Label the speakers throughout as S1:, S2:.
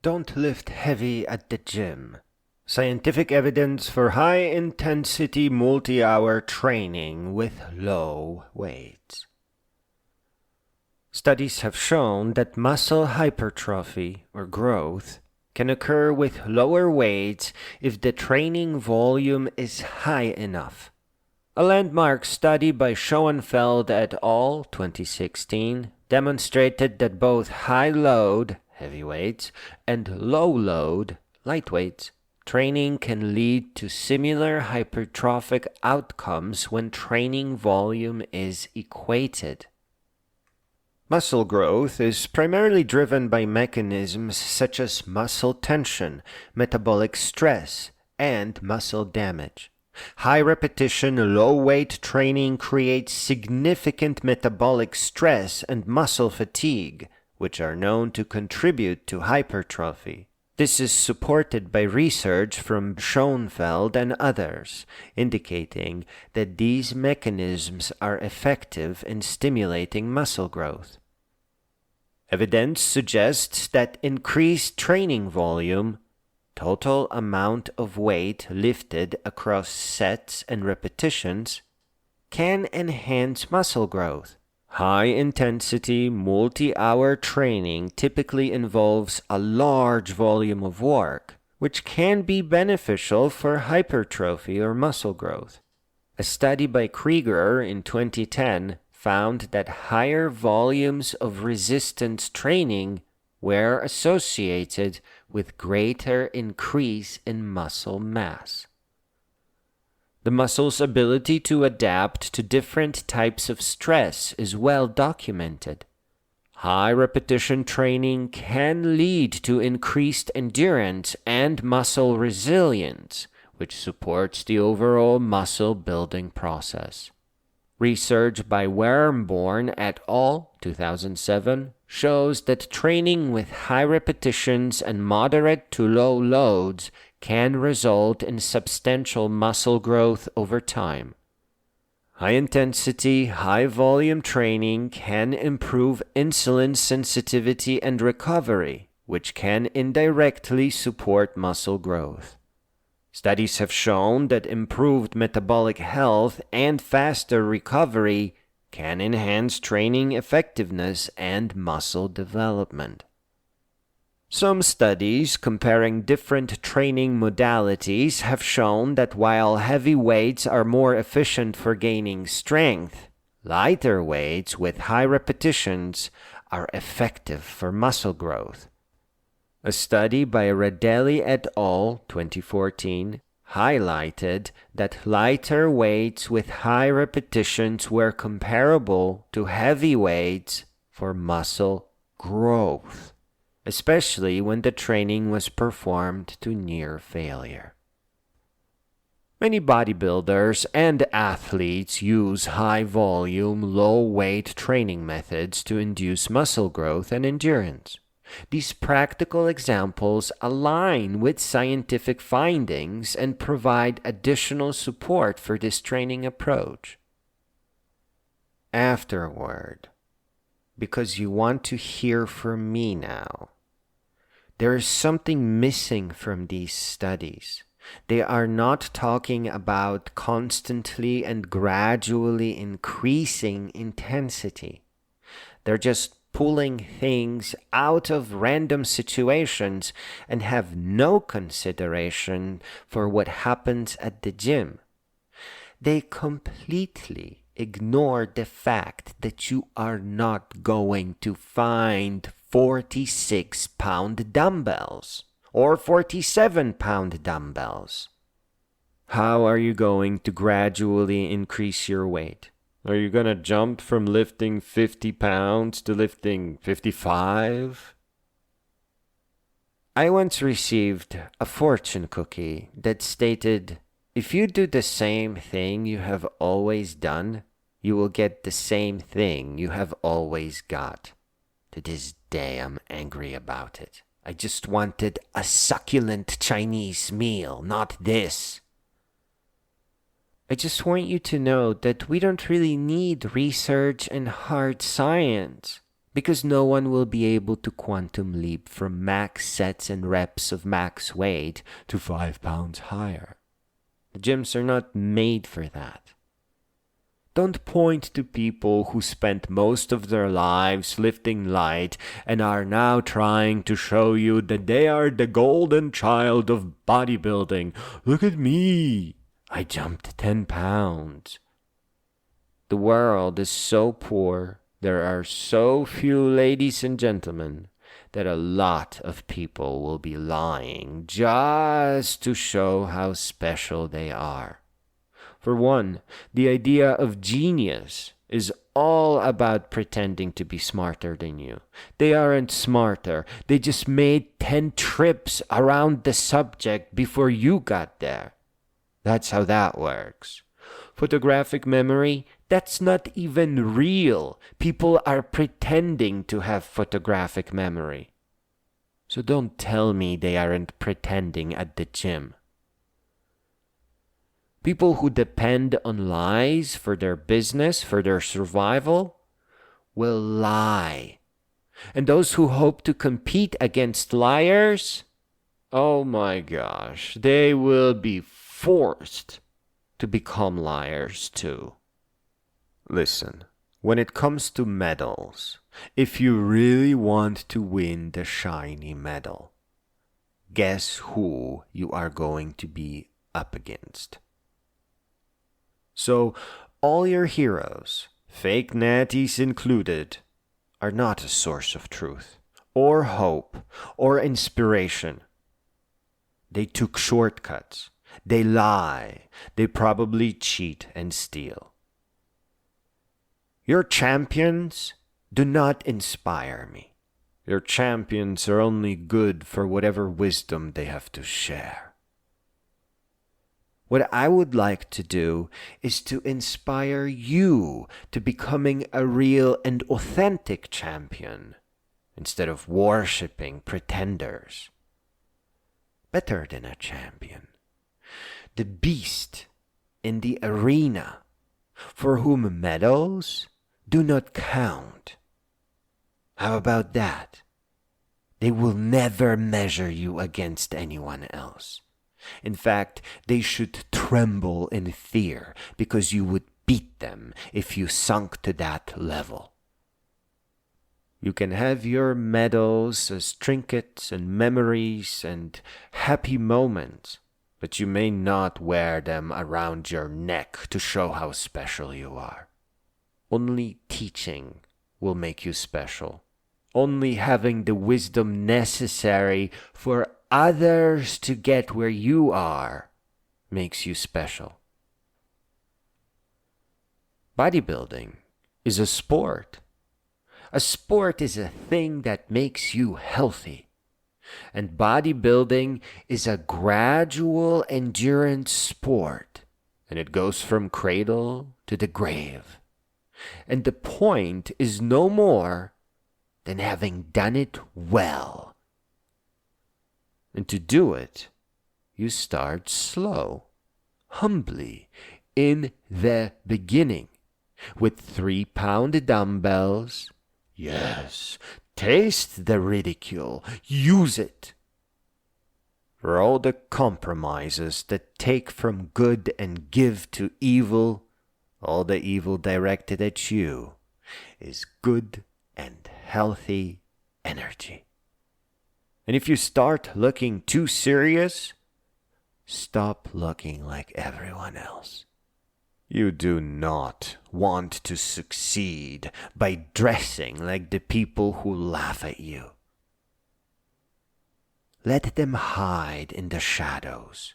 S1: Don't lift heavy at the gym. Scientific evidence for high-intensity multi-hour training with low weights. Studies have shown that muscle hypertrophy, or growth, can occur with lower weights if the training volume is high enough. A landmark study by Schoenfeld et al. 2016 demonstrated that both high-load heavy weights and low-load light weights training can lead to similar hypertrophic outcomes when training volume is equated. Muscle growth is primarily driven by mechanisms such as muscle tension, metabolic stress, and muscle damage. High-repetition, low-weight training creates significant metabolic stress and muscle fatigue, which are known to contribute to hypertrophy. This is supported by research from Schoenfeld and others, indicating that these mechanisms are effective in stimulating muscle growth. Evidence suggests that increased training volume, total amount of weight lifted across sets and repetitions, can enhance muscle growth. High-intensity, multi-hour training typically involves a large volume of work, which can be beneficial for hypertrophy or muscle growth. A study by Krieger in 2010 found that higher volumes of resistance training were associated with greater increase in muscle mass. The muscle's ability to adapt to different types of stress is well documented. High repetition training can lead to increased endurance and muscle resilience, which supports the overall muscle building process. Research by Wormborn et al. 2007 shows that training with high repetitions and moderate to low loads can result in substantial muscle growth over time. High-intensity, high-volume training can improve insulin sensitivity and recovery, which can indirectly support muscle growth. Studies have shown that improved metabolic health and faster recovery can enhance training effectiveness and muscle development. Some studies comparing different training modalities have shown that while heavy weights are more efficient for gaining strength, lighter weights with high repetitions are effective for muscle growth. A study by Radelli et al. 2014 highlighted that lighter weights with high repetitions were comparable to heavy weights for muscle growth, especially when the training was performed to near failure. Many bodybuilders and athletes use high-volume, low-weight training methods to induce muscle growth and endurance. These practical examples align with scientific findings and provide additional support for this training approach. Afterward, because you want to hear from me now, there is something missing from these studies. They are not talking about constantly and gradually increasing intensity. They're just pulling things out of random situations and have no consideration for what happens at the gym. They completely ignore the fact that you are not going to find 46-pound dumbbells or 47-pound dumbbells. How are you going to gradually increase your weight? Are you going to jump from lifting 50 pounds to lifting 55? I once received a fortune cookie that stated, if you do the same thing you have always done, you will get the same thing you have always got. To this day, I'm angry about it. I just wanted a succulent Chinese meal, not this. I just want you to know that we don't really need research and hard science because no one will be able to quantum leap from max sets and reps of max weight to 5 pounds higher. The gyms are not made for that. Don't point to people who spent most of their lives lifting light and are now trying to show you that they are the golden child of bodybuilding. Look at me. I jumped 10 pounds. The world is so poor, there are so few ladies and gentlemen, that a lot of people will be lying just to show how special they are. For one, the idea of genius is all about pretending to be smarter than you. They aren't smarter. They just made 10 trips around the subject before you got there. That's how that works. Photographic memory, that's not even real. People are pretending to have photographic memory. So don't tell me they aren't pretending at the gym. People who depend on lies for their business, for their survival, will lie. And those who hope to compete against liars, oh my gosh, they will be forced to become liars too. Listen, when it comes to medals, if you really want to win the shiny medal, guess who you are going to be up against? So, all your heroes, fake natties included, are not a source of truth, or hope, or inspiration. They took shortcuts. They lie. They probably cheat and steal. Your champions do not inspire me. Your champions are only good for whatever wisdom they have to share. What I would like to do is to inspire you to becoming a real and authentic champion instead of worshipping pretenders. Better than a champion. The beast in the arena for whom medals do not count. How about that? They will never measure you against anyone else. In fact, they should tremble in fear because you would beat them if you sunk to that level. You can have your medals as trinkets and memories and happy moments, but you may not wear them around your neck to show how special you are. Only teaching will make you special. Only having the wisdom necessary for others to get where you are makes you special. Bodybuilding is a sport. A sport is a thing that makes you healthy. And bodybuilding is a gradual endurance sport. And it goes from cradle to the grave. And the point is no more than having done it well. And to do it, you start slow, humbly, in the beginning, with 3-pound dumbbells. Yes, taste the ridicule, use it. For all the compromises that take from good and give to evil, all the evil directed at you is good and healthy energy. And if you start looking too serious, stop looking like everyone else. You do not want to succeed by dressing like the people who laugh at you. Let them hide in the shadows.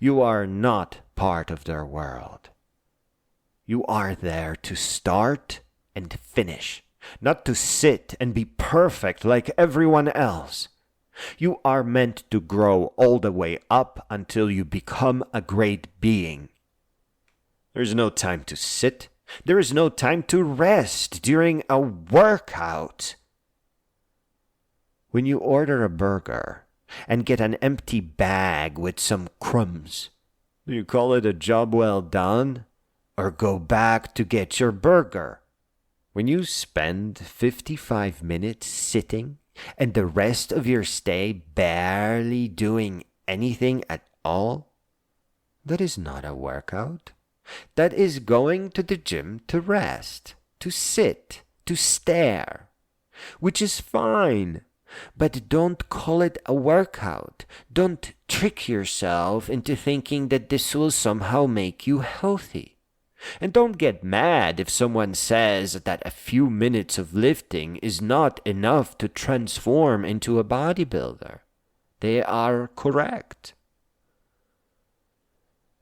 S1: You are not part of their world. You are there to start and finish, not to sit and be perfect like everyone else. You are meant to grow all the way up until you become a great being. There is no time to sit. There is no time to rest during a workout. When you order a burger and get an empty bag with some crumbs, do you call it a job well done or go back to get your burger? When you spend 55 minutes sitting and the rest of your stay barely doing anything at all, that is not a workout. That is going to the gym to rest, to sit, to stare, which is fine. But don't call it a workout. Don't trick yourself into thinking that this will somehow make you healthy. And don't get mad if someone says that a few minutes of lifting is not enough to transform into a bodybuilder. They are correct.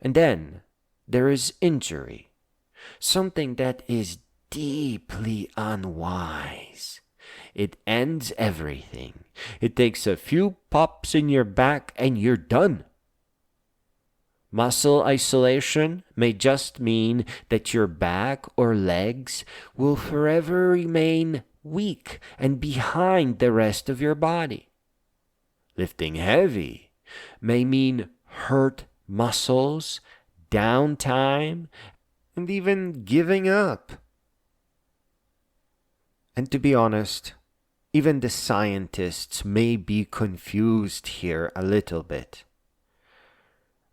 S1: And then there is injury, something that is deeply unwise. It ends everything. It takes a few pops in your back and you're done. Muscle isolation may just mean that your back or legs will forever remain weak and behind the rest of your body. Lifting heavy may mean hurt muscles, downtime, and even giving up. And to be honest, even the scientists may be confused here a little bit.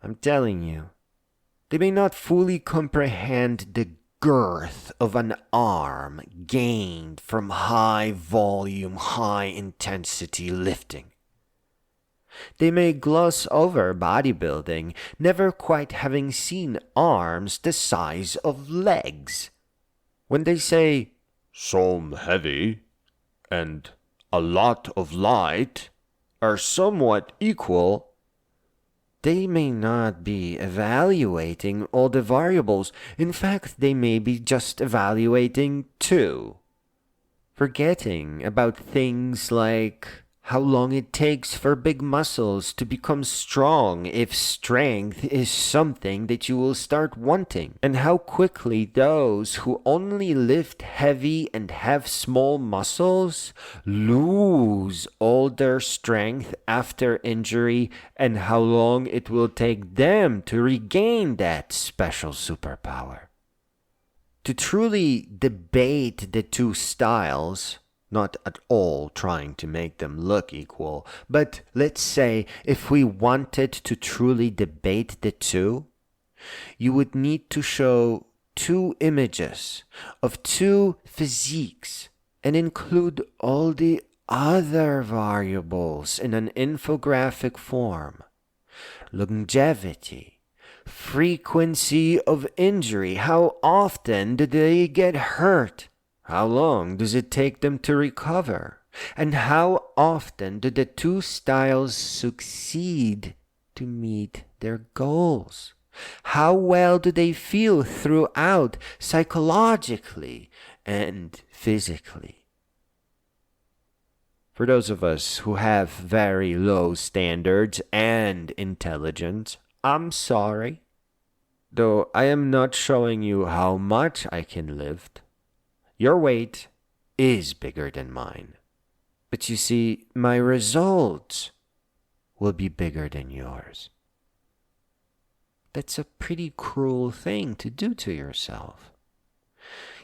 S1: I'm telling you, they may not fully comprehend the girth of an arm gained from high volume, high intensity lifting. They may gloss over bodybuilding, never quite having seen arms the size of legs. When they say, "some heavy and a lot of light are somewhat equal," they may not be evaluating all the variables. In fact, they may be just evaluating two, forgetting about things like how long it takes for big muscles to become strong if strength is something that you will start wanting, and how quickly those who only lift heavy and have small muscles lose all their strength after injury, and how long it will take them to regain that special superpower. To truly debate the two styles, not at all trying to make them look equal, but let's say if we wanted to truly debate the two, you would need to show two images of two physiques and include all the other variables in an infographic form. Longevity, frequency of injury, how often do they get hurt? How long does it take them to recover? And how often do the two styles succeed to meet their goals? How well do they feel throughout, psychologically and physically? For those of us who have very low standards and intelligence, I'm sorry. Though I am not showing you how much I can lift. Your weight is bigger than mine. But you see, my results will be bigger than yours. That's a pretty cruel thing to do to yourself.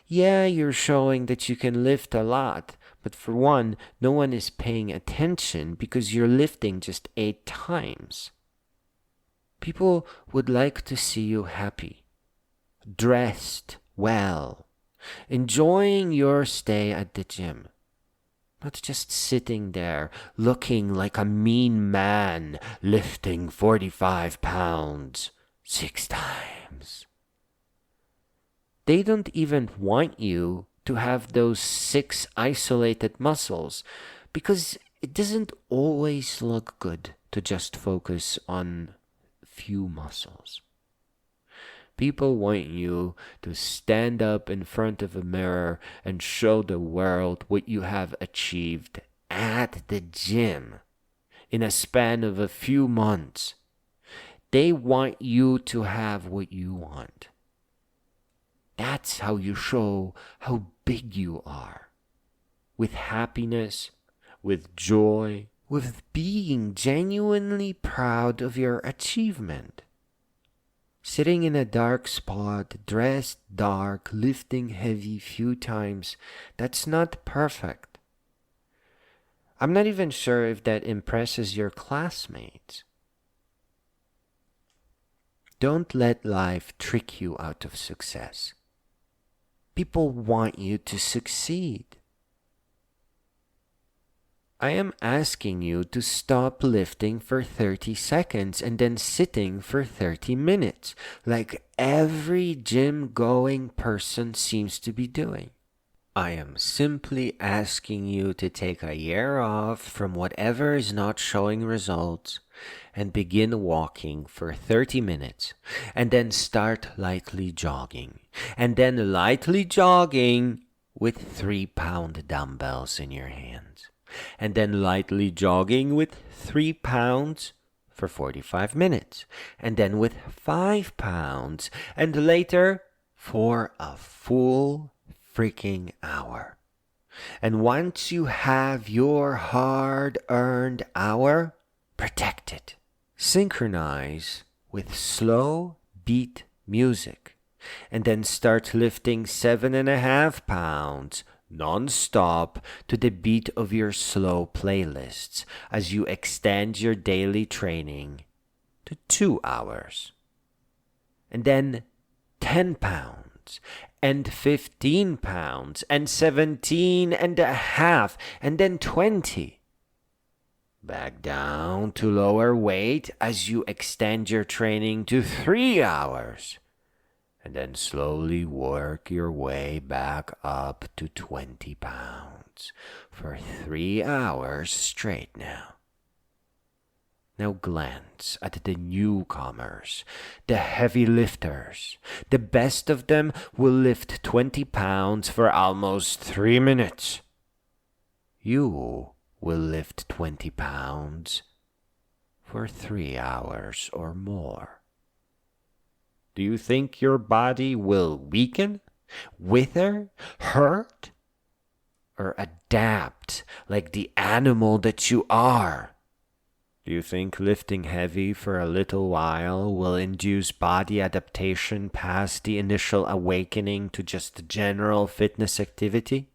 S1: Yeah, you're showing that you can lift a lot, but for one, no one is paying attention because you're lifting just 8 times. People would like to see you happy, dressed well, enjoying your stay at the gym, not just sitting there looking like a mean man lifting 45 pounds 6 times. They don't even want you to have those 6 isolated muscles because it doesn't always look good to just focus on few muscles. People want you to stand up in front of a mirror and show the world what you have achieved at the gym in a span of a few months. They want you to have what you want. That's how you show how big you are. With happiness, with joy, with being genuinely proud of your achievement. Sitting in a dark spot, dressed dark, lifting heavy few times, that's not perfect. I'm not even sure if that impresses your classmates. Don't let life trick you out of success. People want you to succeed. I am asking you to stop lifting for 30 seconds and then sitting for 30 minutes, like every gym-going person seems to be doing. I am simply asking you to take a year off from whatever is not showing results and begin walking for 30 minutes, and then start lightly jogging, and then lightly jogging with 3-pound dumbbells in your hands, and then lightly jogging with 3 pounds for 45 minutes, and then with 5 pounds, and later for a full freaking hour. And once you have your hard-earned hour, protect it. Synchronize with slow beat music, and then start lifting 7.5 pounds non-stop to the beat of your slow playlists as you extend your daily training to 2 hours. And then 10 pounds and 15 pounds and 17.5 and then 20. Back down to lower weight as you extend your training to 3 hours. And then slowly work your way back up to 20 pounds for 3 hours straight now. Now glance at the newcomers, the heavy lifters. The best of them will lift 20 pounds for almost 3 minutes. You will lift 20 pounds for 3 hours or more. Do you think your body will weaken, wither, hurt, or adapt like the animal that you are? Do you think lifting heavy for a little while will induce body adaptation past the initial awakening to just general fitness activity?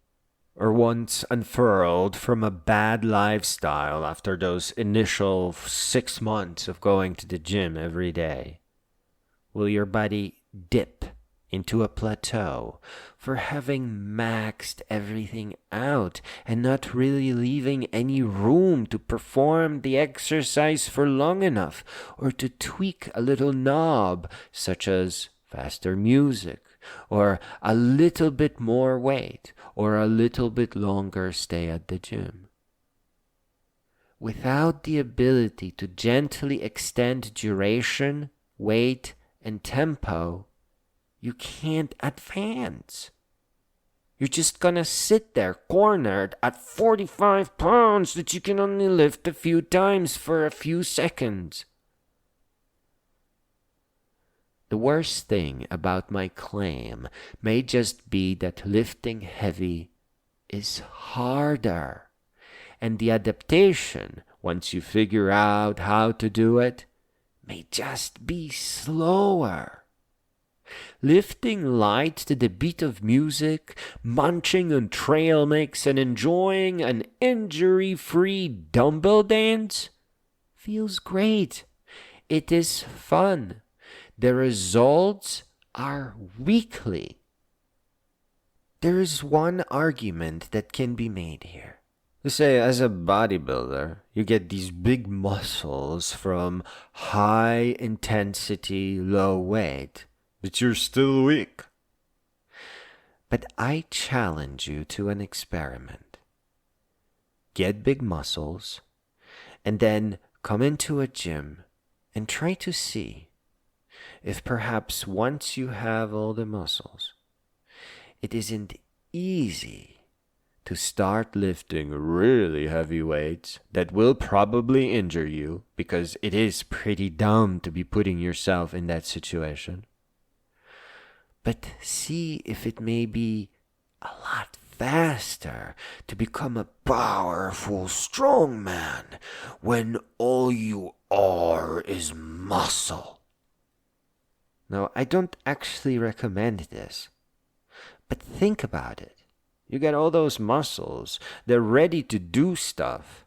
S1: Or once unfurled from a bad lifestyle after those initial 6 months of going to the gym every day, will your body dip into a plateau for having maxed everything out and not really leaving any room to perform the exercise for long enough or to tweak a little knob such as faster music or a little bit more weight or a little bit longer stay at the gym? Without the ability to gently extend duration, weight, and tempo, you can't advance. You're just gonna sit there cornered at 45 pounds that you can only lift a few times for a few seconds. The worst thing about my claim may just be that lifting heavy is harder, and the adaptation, once you figure out how to do it, may just be slower. Lifting light to the beat of music, munching on trail mix, and enjoying an injury-free dumbbell dance feels great. It is fun. The results are weekly. There is one argument that can be made here. To say, as a bodybuilder, you get these big muscles from high intensity, low weight, but you're still weak. But I challenge you to an experiment. Get big muscles, and then come into a gym and try to see if perhaps once you have all the muscles, it isn't easy to start lifting really heavy weights that will probably injure you, because it is pretty dumb to be putting yourself in that situation. But see if it may be a lot faster to become a powerful, strong man when all you are is muscle. Now, I don't actually recommend this, but think about it. You get all those muscles, they're ready to do stuff,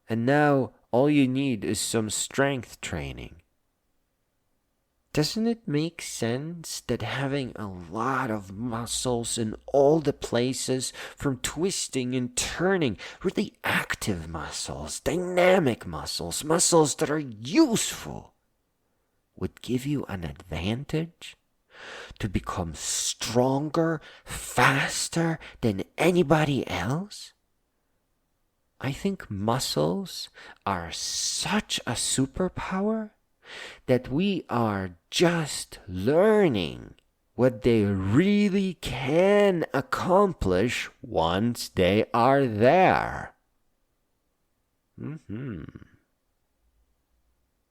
S1: and now all you need is some strength training. Doesn't it make sense that having a lot of muscles in all the places, from twisting and turning, really active muscles, dynamic muscles, muscles that are useful, would give you an advantage to become stronger, faster than anybody else? I think muscles are such a superpower that we are just learning what they really can accomplish once they are there.